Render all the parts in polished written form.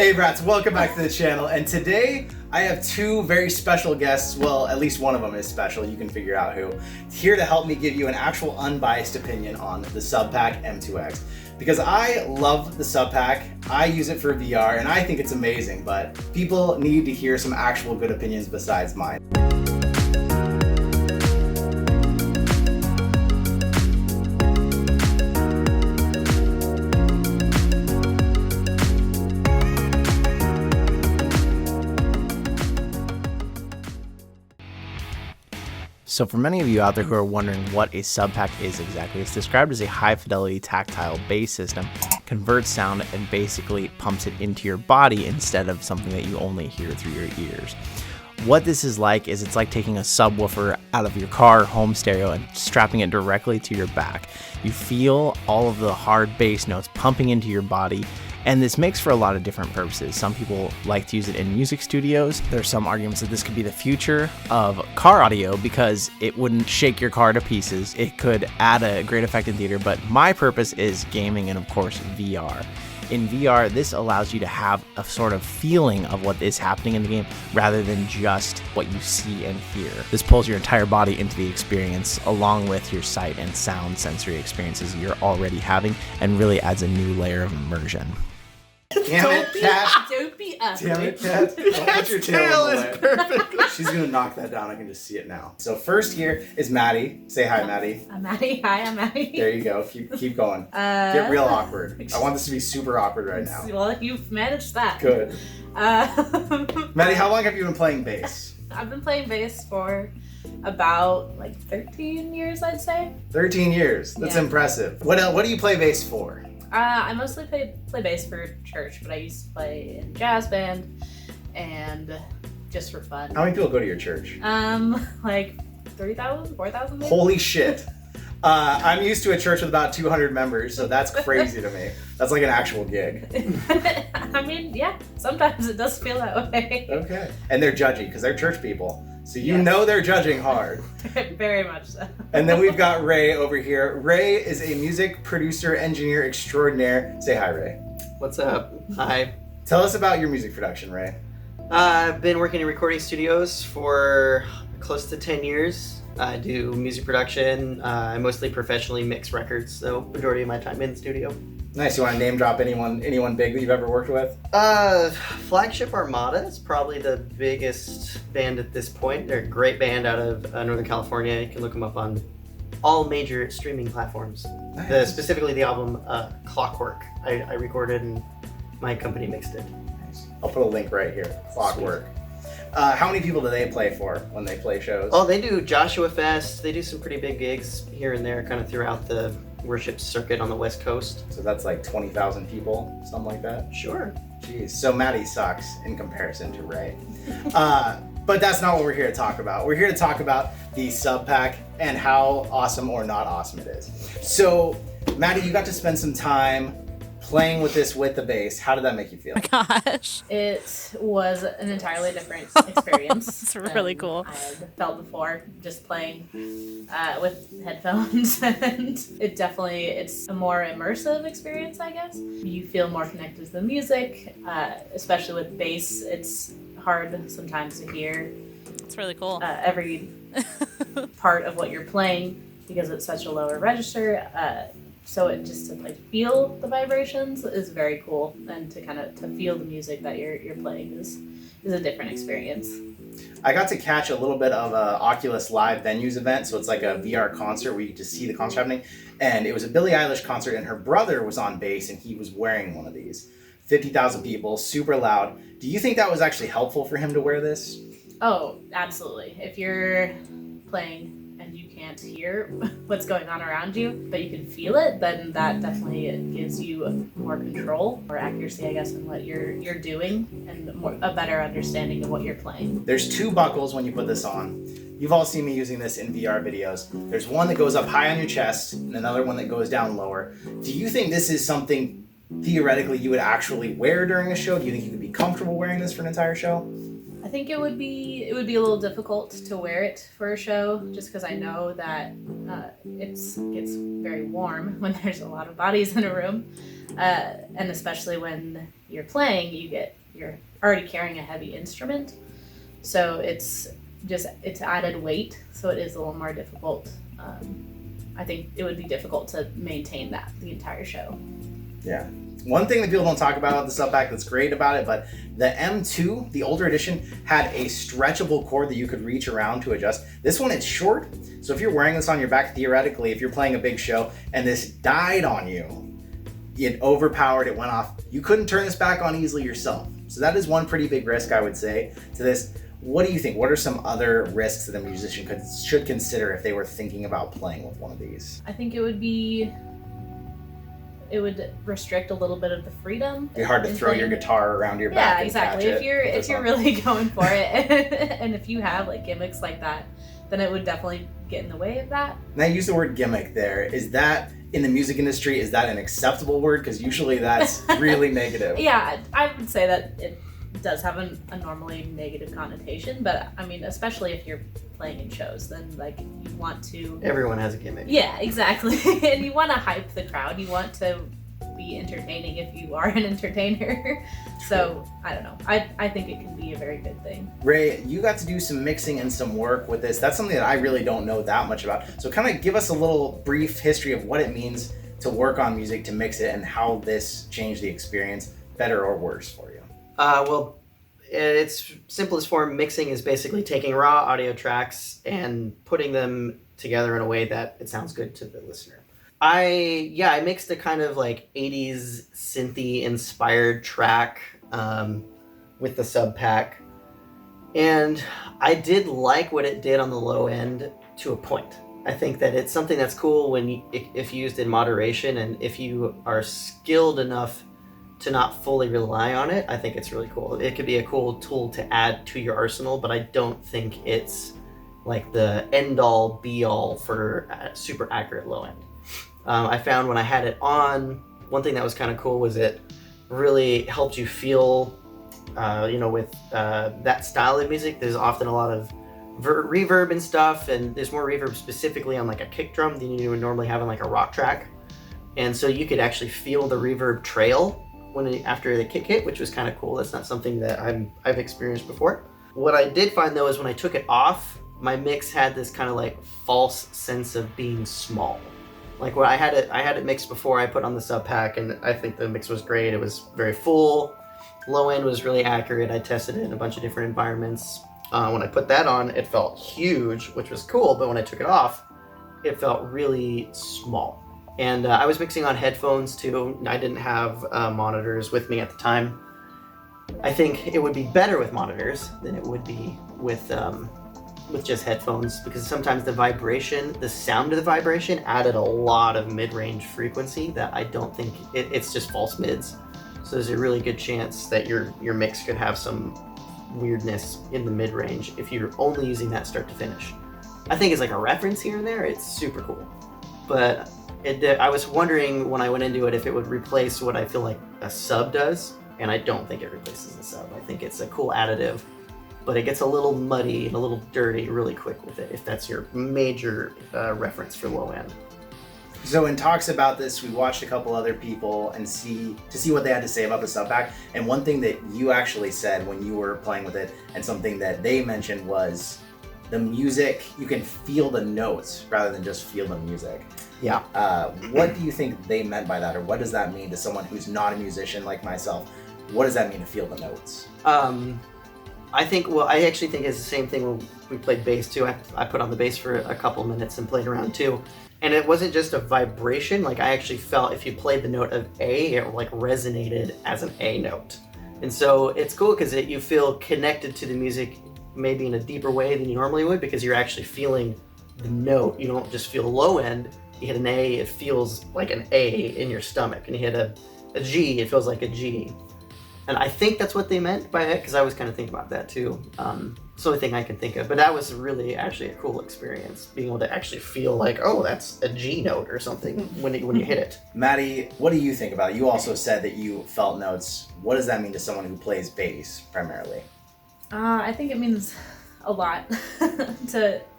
Hey brats, welcome back to the channel, and today I have two very special guests, well at least one of them is special, you can figure out who, here to help me give you an actual unbiased opinion on the Subpac M2X. Because I love the Subpac, I use it for VR, and I think it's amazing, but people need to hear some actual good opinions besides mine. So for many of you out there who are wondering what a Subpac is exactly, it's described as a high fidelity tactile bass system, converts sound and basically pumps it into your body instead of something that you only hear through your ears. What this is like is it's like taking a subwoofer out of your car home stereo and strapping it directly to your back. You feel all of the hard bass notes pumping into your body, and this makes for a lot of different purposes. Some people like to use it in music studios. There are some arguments that this could be the future of car audio because it wouldn't shake your car to pieces. It could add a great effect in theater, but my purpose is gaming and of course VR. In VR, this allows you to have a sort of feeling of what is happening in the game rather than just what you see and hear. This pulls your entire body into the experience along with your sight and sound sensory experiences you're already having, and really adds a new layer of immersion. Damn it, Cat. Don't be up. Damn it, Cat. Don't put your tail in the way. Perfect. She's gonna knock that down. I can just see it now. So first here is Maddie. Say hi, Maddie. I'm Maddie. Hi, I'm Maddie. There you go. Keep going. Get real awkward. I want this to be super awkward right now. Well, you've managed that. Good. Maddie, how long have you been playing bass? I've been playing bass for about like 13 years, I'd say. 13 years. That's impressive. What do you play bass for? I mostly play bass for church, but I used to play in jazz band and just for fun. How many people go to your church? Like 3,000, 4,000 maybe? Holy shit. I'm used to a church with about 200 members, so that's crazy to me. That's like an actual gig. I mean, yeah, sometimes it does feel that way. Okay. And they're judgy because they're church people. So you know they're judging hard. Very much so. And then we've got Ray over here. Ray is a music producer, engineer extraordinaire. Say hi, Ray. What's up? Hi. Tell us about your music production, Ray. I've been working in recording studios for close to 10 years. I do music production. I mostly professionally mix records, so majority of my time in the studio. Nice. You want to name drop anyone big that you've ever worked with? Flagship Armada is probably the biggest band at this point. They're a great band out of Northern California. You can look them up on all major streaming platforms. Nice. Specifically the album Clockwork. I recorded and my company mixed it. Nice. I'll put a link right here. Clockwork. How many people do they play for when they play shows? Oh, they do Joshua Fest. They do some pretty big gigs here and there, kind of throughout the worship circuit on the West Coast. So that's like 20,000 people, something like that? Sure. Jeez, so Maddie sucks in comparison to Ray. But that's not what we're here to talk about. We're here to talk about the Subpac and how awesome or not awesome it is. So, Maddie, you got to spend some time playing with this with the bass. How did that make you feel? Oh my gosh. It was an entirely different experience. It's really cool. I had felt before, just playing with headphones, and it's a more immersive experience, I guess. You feel more connected to the music, especially with bass. It's hard sometimes to hear. It's really cool. Every part of what you're playing because it's such a lower register. So it just to like feel the vibrations is very cool, and to feel the music that you're playing is a different experience. I got to catch a little bit of a Oculus Live Venues event, so it's like a VR concert where you just see the concert happening, and it was a Billie Eilish concert, and her brother was on bass, and he was wearing one of these. 50,000 people, super loud. Do you think that was actually helpful for him to wear this? Oh, absolutely. If you're playing and you can't hear what's going on around you, but you can feel it, then that definitely gives you more control, more accuracy, I guess, in what you're doing, and a better understanding of what you're playing. There's two buckles when you put this on. You've all seen me using this in VR videos. There's one that goes up high on your chest and another one that goes down lower. Do you think this is something theoretically you would actually wear during a show? Do you think you could be comfortable wearing this for an entire show? I think it would be a little difficult to wear it for a show, just because I know that it gets very warm when there's a lot of bodies in a room, and especially when you're playing, you're already carrying a heavy instrument, so it's added weight, so it is a little more difficult. I think it would be difficult to maintain that the entire show. Yeah. One thing that people don't talk about the Subpac that's great about it, but the M2, the older edition, had a stretchable cord that you could reach around to adjust. This one, it's short, so if you're wearing this on your back, theoretically, if you're playing a big show and this died on you, it overpowered, it went off, you couldn't turn this back on easily yourself. So that is one pretty big risk, I would say, to this. What do you think? What are some other risks that a musician should consider if they were thinking about playing with one of these? I think it would restrict a little bit of the freedom. It'd be hard to throw your guitar around your back. Yeah, and exactly. catch If you're really going for it, and if you have like gimmicks like that, then it would definitely get in the way of that. And I use the word gimmick there. Is that, in the music industry, is that an acceptable word? Because usually that's really negative. Yeah, I would say that it does have a normally negative connotation, but I mean, especially if you're playing in shows, then like you want to. Everyone has a gimmick. Yeah, exactly. And you want to hype the crowd. You want to be entertaining if you are an entertainer. So I don't know. I think it can be a very good thing. Ray, you got to do some mixing and some work with this. That's something that I really don't know that much about. So kind of give us a little brief history of what it means to work on music, to mix it, and how this changed the experience, better or worse for you. Well, its simplest form, mixing is basically taking raw audio tracks and putting them together in a way that it sounds good to the listener. I mixed a kind of like 80s synthy inspired track with the Subpac, and I did like what it did on the low end to a point. I think that it's something that's cool if used in moderation, and if you are skilled enough to not fully rely on it, I think it's really cool. It could be a cool tool to add to your arsenal, but I don't think it's like the end-all, be-all for super accurate low end. I found when I had it on, one thing that was kind of cool was it really helped you feel, with that style of music, there's often a lot of reverb and stuff, and there's more reverb specifically on like a kick drum than you would normally have on like a rock track. And so you could actually feel the reverb trail after the kick hit, which was kind of cool. That's not something that I've experienced before. What I did find though is when I took it off, my mix had this kind of like false sense of being small. Like when I had it mixed before I put on the Subpac, and I think the mix was great. It was very full. Low end was really accurate. I tested it in a bunch of different environments. When I put that on, it felt huge, which was cool, but when I took it off, it felt really small. And I was mixing on headphones too. I didn't have monitors with me at the time. I think it would be better with monitors than it would be with just headphones, because sometimes the sound of the vibration added a lot of mid-range frequency that I don't think, it's just false mids. So there's a really good chance that your mix could have some weirdness in the mid-range if you're only using that start to finish. I think it's like a reference here and there, it's super cool. But I was wondering when I went into it if it would replace what I feel like a sub does, and I don't think it replaces the sub. I think it's a cool additive, but it gets a little muddy and a little dirty really quick with it if that's your major reference for low end. So in talks about this, we watched a couple other people and see what they had to say about the Subpac. And one thing that you actually said when you were playing with it, and something that they mentioned, was the music, you can feel the notes rather than just feel the music. Yeah. What do you think they meant by that, or what does that mean to someone who's not a musician like myself? What does that mean to feel the notes? I actually think it's the same thing when we played bass too. I put on the bass for a couple minutes and played around too. And it wasn't just a vibration, like I actually felt if you played the note of A, it like resonated as an A note. And so it's cool because you feel connected to the music maybe in a deeper way than you normally would, because you're actually feeling the note. You don't just feel low end. You hit an A, it feels like an A in your stomach. And you hit a G, it feels like a G. And I think that's what they meant by it, because I was kind of thinking about that too. It's the only thing I can think of. But that was really actually a cool experience, being able to actually feel like, oh, that's a G note or something when you hit it. Maddie, what do you think about it? You also said that you felt notes. What does that mean to someone who plays bass primarily? I think it means a lot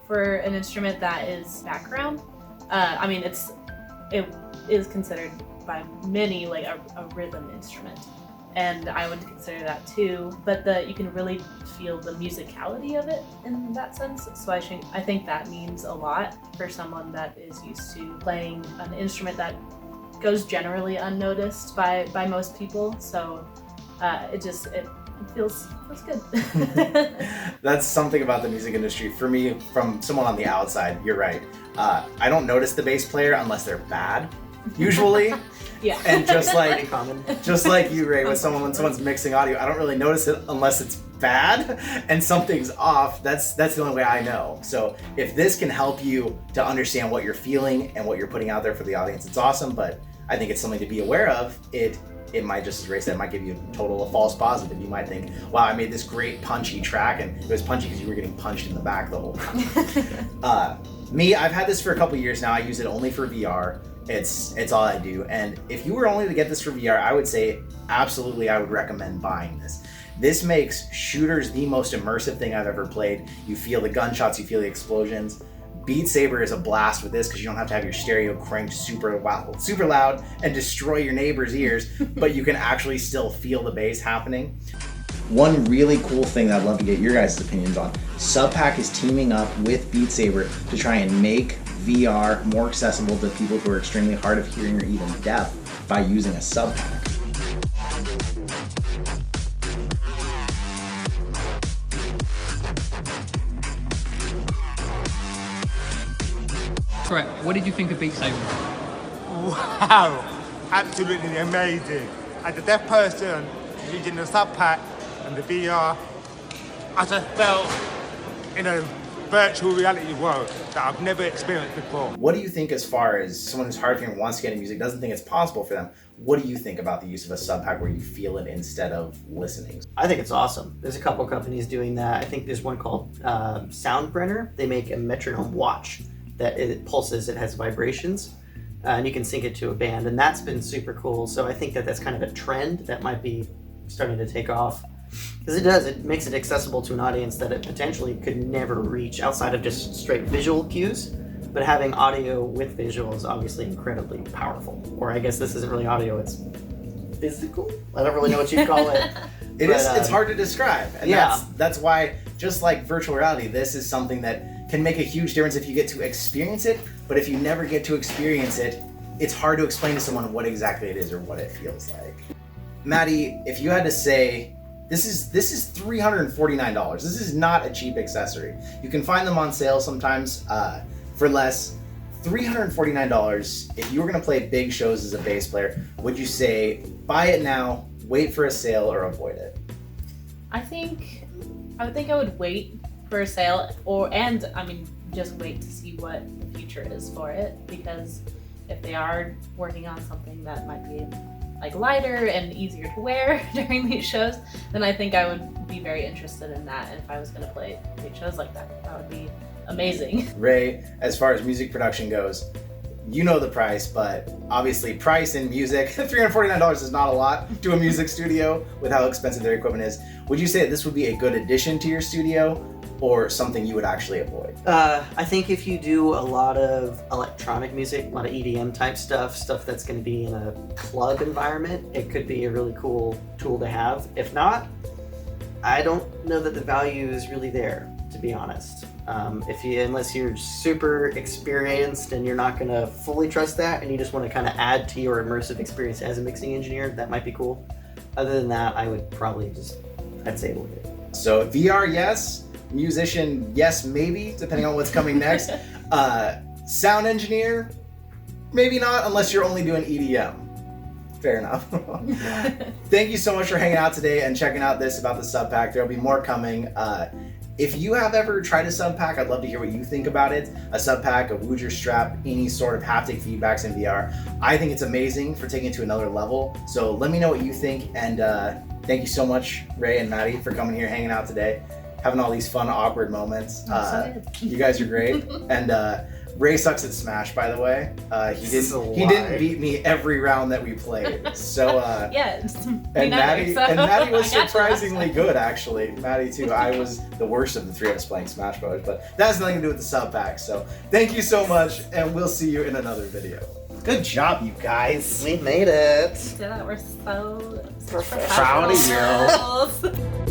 for an instrument that is background. I mean, it is considered by many like a rhythm instrument, and I would consider that too. But you can really feel the musicality of it in that sense. So I think that means a lot for someone that is used to playing an instrument that goes generally unnoticed by most people. So it feels good. That's something about the music industry. For me, from someone on the outside, you're right. I don't notice the bass player unless they're bad, usually. Yeah. And just Pretty like common. you, Ray, when someone's mixing audio, I don't really notice it unless it's bad and something's off. That's the only way I know. So if this can help you to understand what you're feeling and what you're putting out there for the audience, it's awesome. But I think it's something to be aware of. It might, just as Ray said, it might give you a total of false positive. You might think, wow, I made this great punchy track, and it was punchy because you were getting punched in the back the whole time. Me, I've had this for a couple years now. I use it only for VR. It's all I do. And if you were only to get this for VR, I would say absolutely I would recommend buying this. This makes shooters the most immersive thing I've ever played. You feel the gunshots, you feel the explosions. Beat Saber is a blast with this because you don't have to have your stereo cranked super loud and destroy your neighbor's ears, but you can actually still feel the bass happening. One really cool thing that I'd love to get your guys' opinions on, Subpac is teaming up with Beat Saber to try and make VR more accessible to people who are extremely hard of hearing or even deaf by using a Subpac. Correct. What did you think of Beat Saber? Wow, absolutely amazing. As a deaf person, using the Subpac and the VR, I just felt in a virtual reality world that I've never experienced before. What do you think, as far as someone who's hard of hearing, wants to get into music, doesn't think it's possible for them? What do you think about the use of a Subpac where you feel it instead of listening? I think it's awesome. There's a couple companies doing that. I think there's one called Soundbrenner. They make a metronome watch that it pulses, it has vibrations, and you can sync it to a band, and that's been super cool. So I think that's kind of a trend that might be starting to take off. Because it makes it accessible to an audience that it potentially could never reach outside of just straight visual cues. But having audio with visual is obviously incredibly powerful. Or I guess this isn't really audio, it's physical? I don't really know what you'd call it. It's hard to describe. And yeah. that's why, just like virtual reality, this is something that can make a huge difference if you get to experience it. But if you never get to experience it, it's hard to explain to someone what exactly it is or what it feels like. Maddie, if you had to say, this is $349. This is not a cheap accessory. You can find them on sale sometimes for less. $349. If you were going to play big shows as a bass player, would you say buy it now, wait for a sale, or avoid it? I would wait for a sale, just wait to see what the future is for it, because if they are working on something that might be like lighter and easier to wear during these shows, then I think I would be very interested in that. And if I was going to play big shows like that, that would be amazing. Ray, as far as music production goes, you know the price, but obviously price in music, $349 is not a lot to a music studio with how expensive their equipment is. Would you say that this would be a good addition to your studio, or something you would actually avoid? I think if you do a lot of electronic music, a lot of EDM type stuff that's going to be in a club environment, it could be a really cool tool to have. If not, I don't know that the value is really there, to be honest. Unless you're super experienced and you're not going to fully trust that, and you just want to kind of add to your immersive experience as a mixing engineer, that might be cool. Other than that, I would probably I'd say avoid it. So VR, yes. Musician, yes, maybe, depending on what's coming next. Sound engineer, maybe not, unless you're only doing EDM. Fair enough. Thank you so much for hanging out today and checking out this about the Subpac. There'll be more coming. If you have ever tried a Subpac, I'd love to hear what you think about it. A Subpac, a Wooger strap, any sort of haptic feedbacks in VR. I think it's amazing for taking it to another level. So let me know what you think, and thank you so much, Ray and Maddie, for coming here, hanging out today, having all these fun, awkward moments. You guys are great. And Ray sucks at Smash, by the way. He didn't beat me every round that we played. So Yeah. and Maddie was I got you. surprisingly good, actually. Maddie too. I was the worst of the three of us playing Smash Bros. But that has nothing to do with the sub pack. So thank you so much, and we'll see you in another video. Good job, you guys. We made it. We're so Proud of you. professionals.